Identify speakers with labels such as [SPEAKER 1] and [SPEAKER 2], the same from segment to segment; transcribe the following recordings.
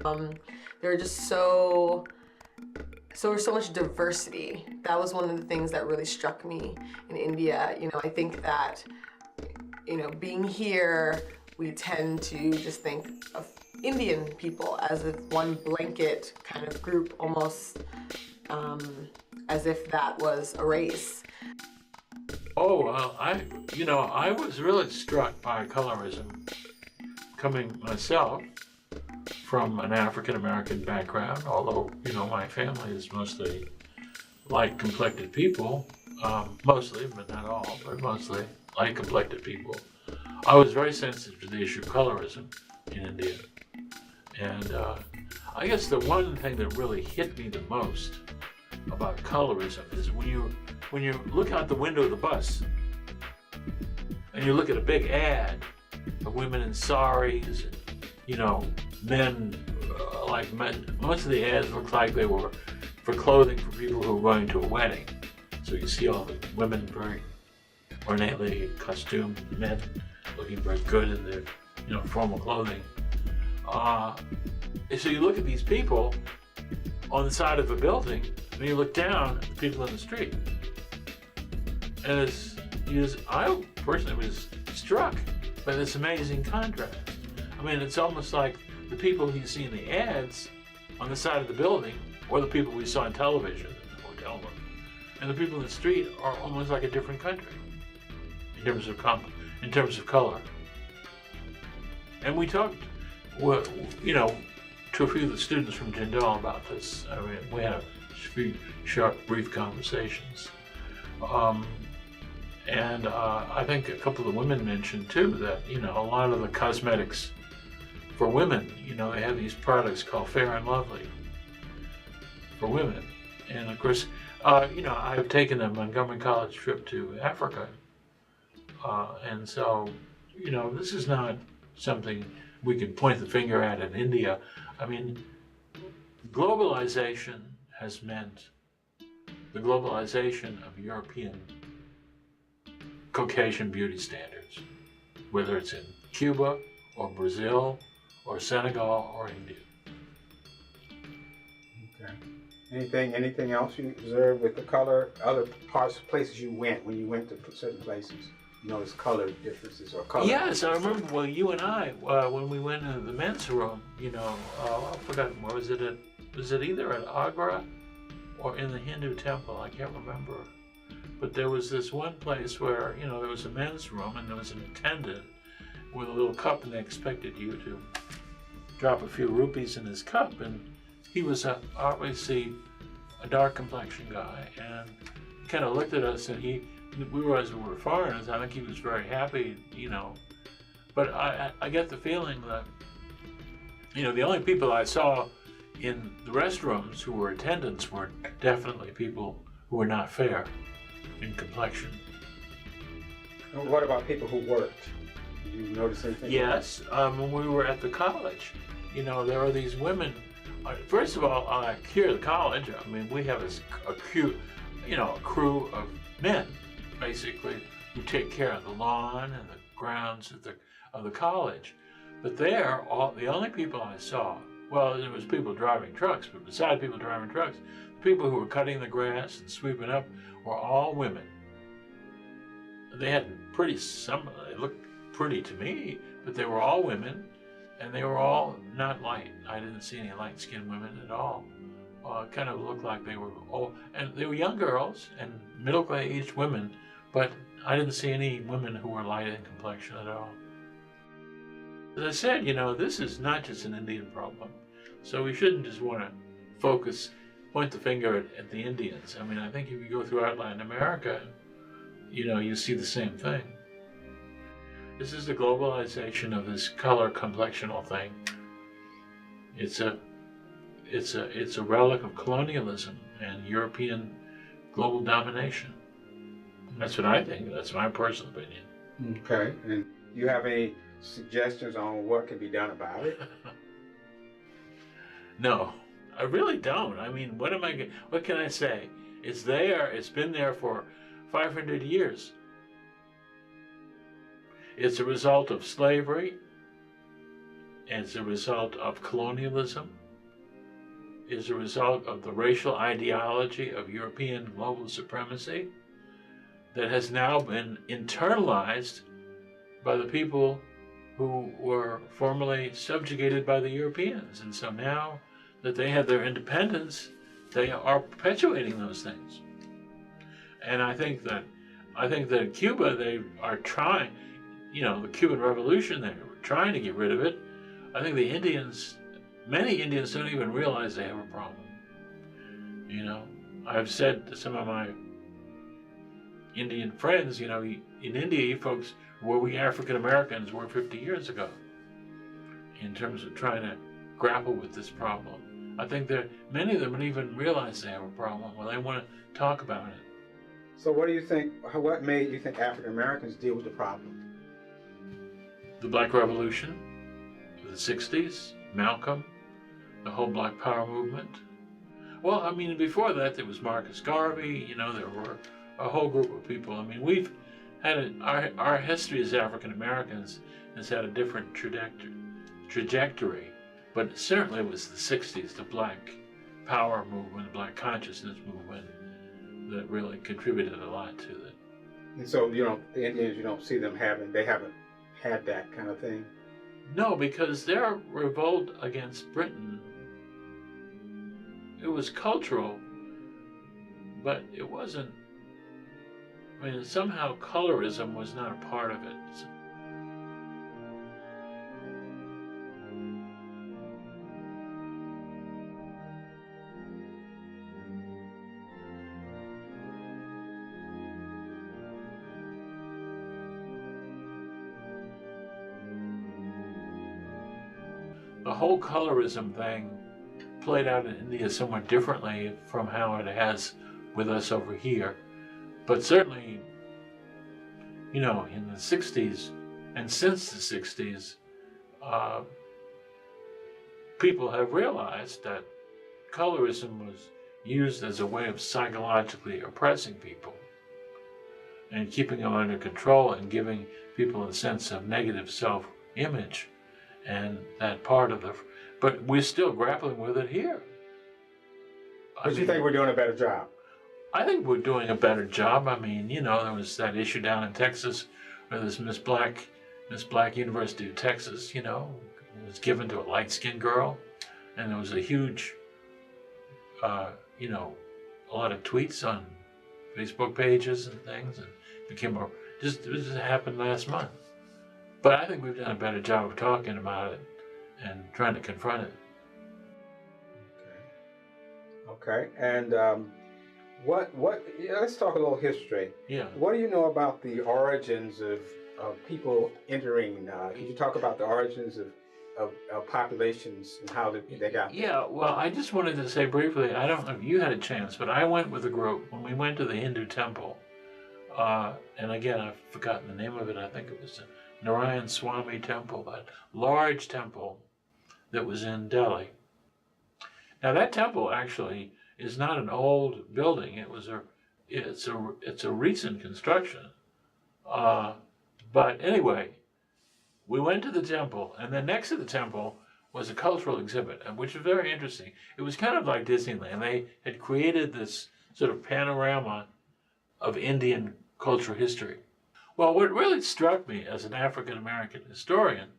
[SPEAKER 1] There are just so much diversity. That was one of the things that really struck me in India. I think that, being here, we tend to just think of Indian people as if one blanket kind of group, almost as if that was a race.
[SPEAKER 2] Oh, I was really struck by colorism coming myself from an African-American background, although, my family is mostly light-complected people, mostly, but not all, but mostly light-complected people. I was very sensitive to the issue of colorism in India. And I guess the one thing that really hit me the most about colorism is when you look out the window of the bus and you look at a big ad of women in saris and, men like men. Most of the ads looked like they were for clothing for people who were going to a wedding. So you see all the women very ornately costumed, men looking very good in their, formal clothing. So you look at these people on the side of a building, and you look down at the people in the street. And I personally was struck by this amazing contrast. I mean, it's almost like the people you see in the ads on the side of the building, or the people we saw on television in the hotel room, and the people in the street are almost like a different country in terms of color. And we talked, to a few of the students from Jindal about this. I mean, we had a few short, brief conversations. And I think a couple of the women mentioned too that, a lot of the cosmetics for women, they have these products called Fair and Lovely for women. And of course, I've taken a Montgomery College trip to Africa. And so, this is not something we can point the finger at in India. I mean, globalization has meant the globalization of European Caucasian beauty standards, whether it's in Cuba or Brazil or Senegal or India.
[SPEAKER 3] Okay. Anything else you observed with the color? Other places you went when you went to certain places? You notice color differences or color?
[SPEAKER 2] Yes, I remember. Well, you and I, when we went into the men's room, I forgot. Was it either at Agra or in the Hindu temple? I can't remember. But there was this one place where, there was a men's room and there was an attendant with a little cup, and they expected you to drop a few rupees in his cup. And he was obviously a dark complexion guy, and he kind of looked at us, and we realized we were foreigners. I think he was very happy, But I get the feeling that, the only people I saw in the restrooms who were attendants were definitely people who were not fair in complexion.
[SPEAKER 3] And what about people who worked? Did you notice anything?
[SPEAKER 2] Yes, when we were at the college, there are these women. First of all, here at the college, I mean, we have a crew of men, basically, who take care of the lawn and the grounds of the college. But there, the only people I saw, well, there was people driving trucks, but beside people driving trucks, the people who were cutting the grass and sweeping up were all women. They looked pretty to me, but they were all women, and they were all not light. I didn't see any light-skinned women at all. It kind of looked like they were old, and they were young girls and middle-aged women, but I didn't see any women who were light in complexion at all. As I said, this is not just an Indian problem, so we shouldn't just want to point the finger at the Indians. I mean, I think if you go throughout Latin America, you see the same thing. This is the globalization of this color complexional thing. It's a relic of colonialism and European global domination. That's what I think. That's my personal opinion.
[SPEAKER 3] Okay. And you have any suggestions on what can be done about it?
[SPEAKER 2] No, I really don't. I mean, what can I say? It's there. It's been there for 500 years. It's a result of slavery as a result of colonialism, is a result of the racial ideology of European global supremacy that has now been internalized by the people who were formerly subjugated by the Europeans. And so now that they have their independence, they are perpetuating those things. And I think that in Cuba, they are trying, the Cuban Revolution, they were trying to get rid of it. I think many Indians don't even realize they have a problem. I've said to some of my Indian friends, in India, you folks were we African Americans were 50 years ago in terms of trying to grapple with this problem. I think that many of them don't even realize they have a problem, or they want to talk about it.
[SPEAKER 3] So what do you think, what made you think African Americans deal with the problem?
[SPEAKER 2] The Black Revolution of the 60s, Malcolm, the whole Black Power movement. Well, I mean, before that, there was Marcus Garvey, there were a whole group of people. I mean, we've had our history as African Americans has had a different trajectory, but certainly it was the 60s, the Black Power movement, the Black Consciousness movement, that really contributed a lot to it.
[SPEAKER 3] And so, the Indians, you don't see them they haven't had that kind of thing?
[SPEAKER 2] No, because their revolt against Britain, it was cultural, but it wasn't, somehow colorism was not a part of it. The whole colorism thing played out in India somewhat differently from how it has with us over here. But certainly, in the 60s and since the 60s, people have realized that colorism was used as a way of psychologically oppressing people and keeping them under control and giving people a sense of negative self-image. And that part of but we're still grappling with it here.
[SPEAKER 3] But you think we're doing a better job?
[SPEAKER 2] I think we're doing a better job. There was that issue down in Texas where this Miss Black University of Texas, was given to a light-skinned girl, and there was a huge, a lot of tweets on Facebook pages and things, and became this happened last month. But I think we've done a better job of talking about it and trying to confront it.
[SPEAKER 3] Okay. And let's talk a little history.
[SPEAKER 2] Yeah.
[SPEAKER 3] What do you know about the origins of people entering? Can you talk about the origins of populations and how they got there?
[SPEAKER 2] Yeah, well, I just wanted to say briefly, I don't know if you had a chance, but I went with a group when we went to the Hindu temple. And again, I've forgotten the name of it. I think it was Narayan Swami Temple, that large temple that was in Delhi. Now that temple actually is not an old building. It's a recent construction. But anyway, we went to the temple, and then next to the temple was a cultural exhibit, which was very interesting. It was kind of like Disneyland. They had created this sort of panorama of Indian cultural history. Well, what really struck me as an African American historian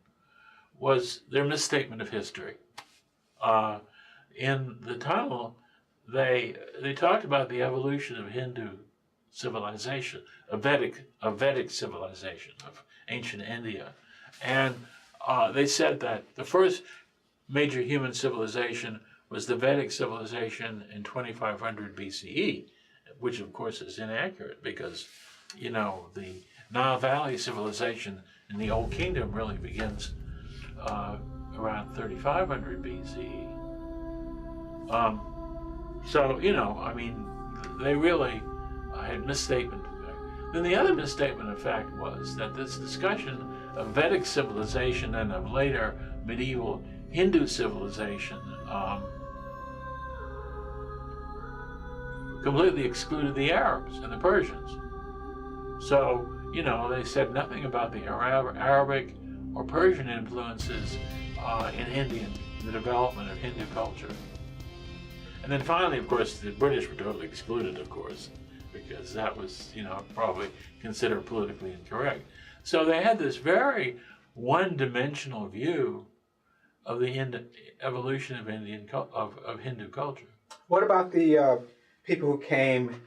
[SPEAKER 2] was their misstatement of history. In the tunnel, they talked about the evolution of Hindu civilization, a Vedic civilization of ancient India, and they said that the first major human civilization was the Vedic civilization in 2500 BCE, which of course is inaccurate because, the Nile Valley civilization in the Old Kingdom really begins around 3500 BCE. They really had misstatement. Then the other misstatement of fact was that this discussion of Vedic civilization and of later medieval Hindu civilization completely excluded the Arabs and the Persians. So, they said nothing about the Arabic or Persian influences the development of Hindu culture. And then finally, of course, the British were totally excluded, of course, because that was, probably considered politically incorrect. So they had this very one-dimensional view of the evolution of of Hindu culture.
[SPEAKER 3] What about the people who came?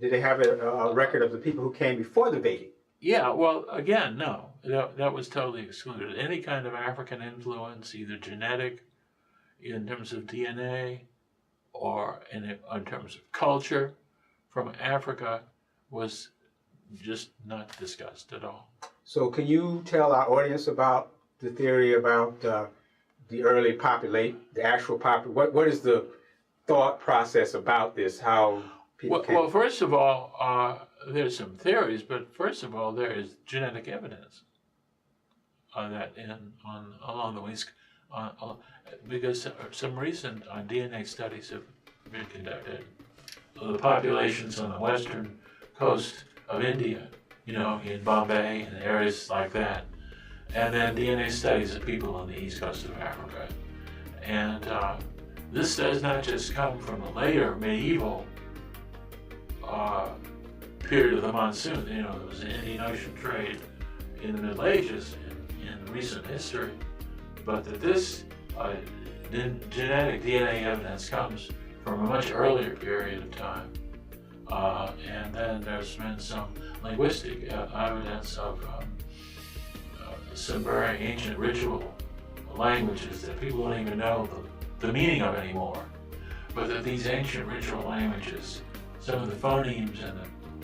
[SPEAKER 3] Did they have a record of the people who came before the Vedic?
[SPEAKER 2] Yeah, well, again, no, that was totally excluded. Any kind of African influence, either genetic, in terms of DNA, or in terms of culture, from Africa, was just not discussed at all.
[SPEAKER 3] So can you tell our audience about the theory about the early the actual population? What is the thought process about this? How people came?
[SPEAKER 2] Well, first of all, there's some theories, but first of all, there is genetic evidence that along the West, because some recent DNA studies have been conducted of the populations on the western coast of India, in Bombay and areas like that, and then DNA studies of people on the east coast of Africa. And this does not just come from the later medieval period of the monsoon. There was an Indian Ocean trade in the Middle Ages in recent history, but that this genetic DNA evidence comes from a much earlier period of time. And then there's been some linguistic evidence of some very ancient ritual languages that people don't even know the meaning of anymore. But that these ancient ritual languages, some of the phonemes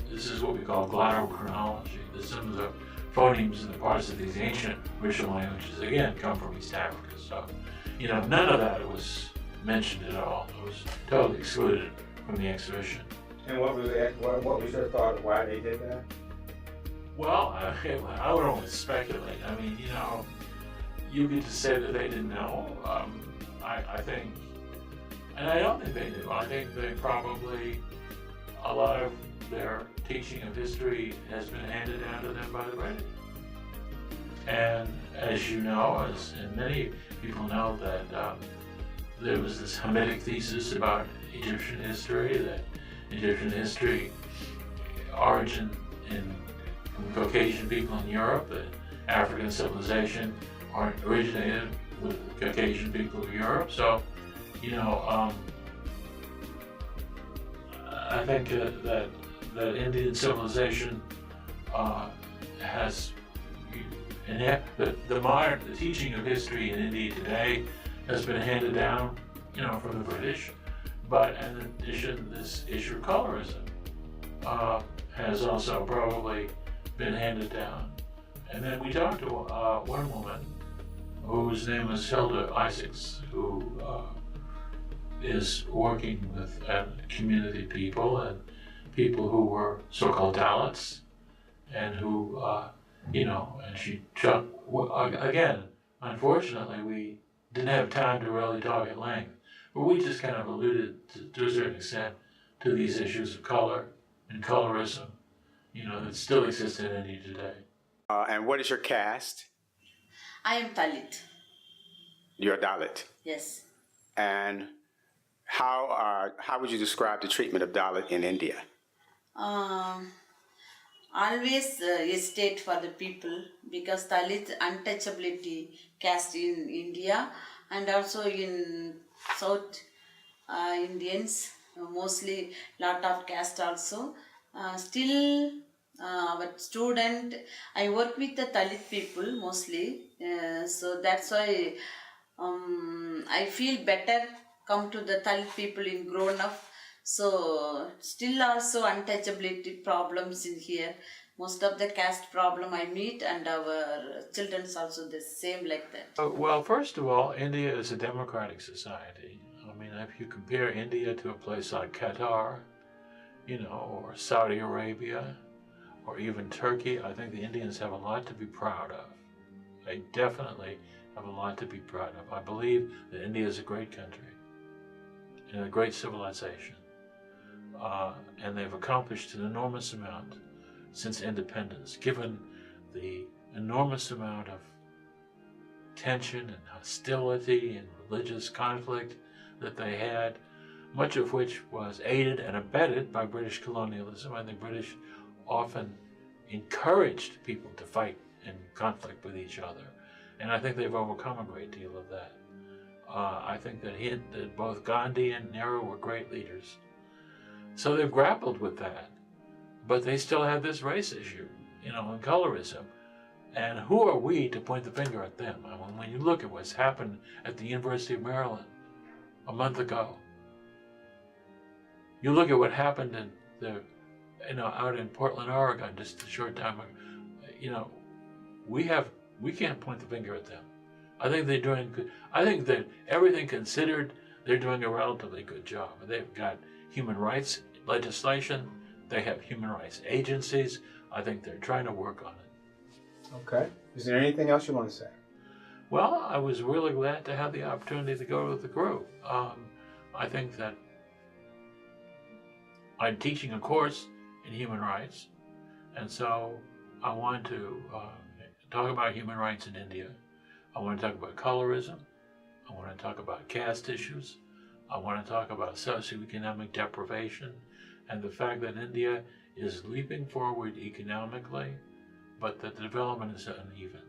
[SPEAKER 2] this is what we call glottochronology, that some of the phonemes and the parts of these ancient ritual languages, again, come from East Africa. So, none of that was mentioned at all. It was totally excluded from the exhibition.
[SPEAKER 3] And what was your thought of why they did that?
[SPEAKER 2] Well, I would only speculate. I mean, you get to say that they didn't know. I think, and I don't think they do. I think they probably, a lot of their teaching of history has been handed down to them by the British. And as you know, and many people know, that there was this Hamitic thesis about Egyptian history, that Egyptian history origin from Caucasian people in Europe, that African civilization originated with Caucasian people of Europe. So, I think that Indian civilization has, and the teaching of history in India today has been handed down, from the British. But in addition, this issue of colorism has also probably been handed down. And then we talked to one woman whose name is Hilda Isaacs, who is working with community people and people who were so-called Dalits, and who, and she again, unfortunately, we didn't have time to really talk at length, but we just kind of alluded to a certain extent to these issues of color and colorism, that still exist in India today.
[SPEAKER 3] And what is your caste?
[SPEAKER 4] I am Dalit.
[SPEAKER 3] You're a Dalit.
[SPEAKER 4] Yes.
[SPEAKER 3] And how would you describe the treatment of Dalit in India?
[SPEAKER 4] Always hesitate for the people, because Dalit untouchability caste in India, and also in South Indians, mostly lot of caste also. Still, our student, I work with the Dalit people mostly, so that's why I feel better come to the Dalit people in grown up. So still also untouchability problems in here. Most of the caste problem I meet, and our children's also the same like that.
[SPEAKER 2] Well, first of all, India is a democratic society. I mean, if you compare India to a place like Qatar, or Saudi Arabia, or even Turkey, I think the Indians have a lot to be proud of. They definitely have a lot to be proud of. I believe that India is a great country and a great civilization. And they've accomplished an enormous amount since independence, given the enormous amount of tension and hostility and religious conflict that they had, much of which was aided and abetted by British colonialism. I think British often encouraged people to fight in conflict with each other, and I think they've overcome a great deal of that. I think that both Gandhi and Nehru were great leaders. So they've grappled with that, but they still have this race issue, and colorism. And who are we to point the finger at them? I mean, when you look at what's happened at the University of Maryland a month ago, you look at what happened out in Portland, Oregon, just a short time ago, we can't point the finger at them. I think they're doing good. I think that everything considered, they're doing a relatively good job. They've got human rights legislation. They have human rights agencies. I think they're trying to work on it.
[SPEAKER 3] Okay. Is there anything else you want to say?
[SPEAKER 2] Well, I was really glad to have the opportunity to go with the group. I think that I'm teaching a course in human rights, and so I want to talk about human rights in India. I want to talk about colorism. I want to talk about caste issues. I want to talk about socioeconomic deprivation and the fact that India is leaping forward economically, but that the development is uneven.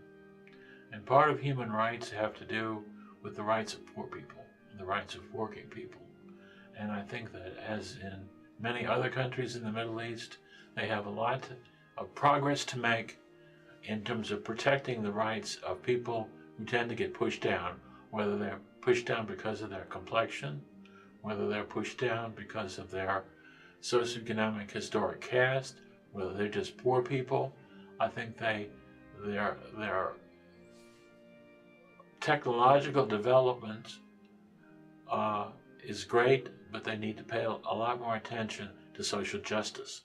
[SPEAKER 2] And part of human rights have to do with the rights of poor people and the rights of working people. And I think that, as in many other countries in the Middle East, they have a lot of progress to make in terms of protecting the rights of people who tend to get pushed down, whether they're pushed down because of their complexion, whether they're pushed down because of their socioeconomic historic caste, whether they're just poor people. I think their technological development is great, but they need to pay a lot more attention to social justice.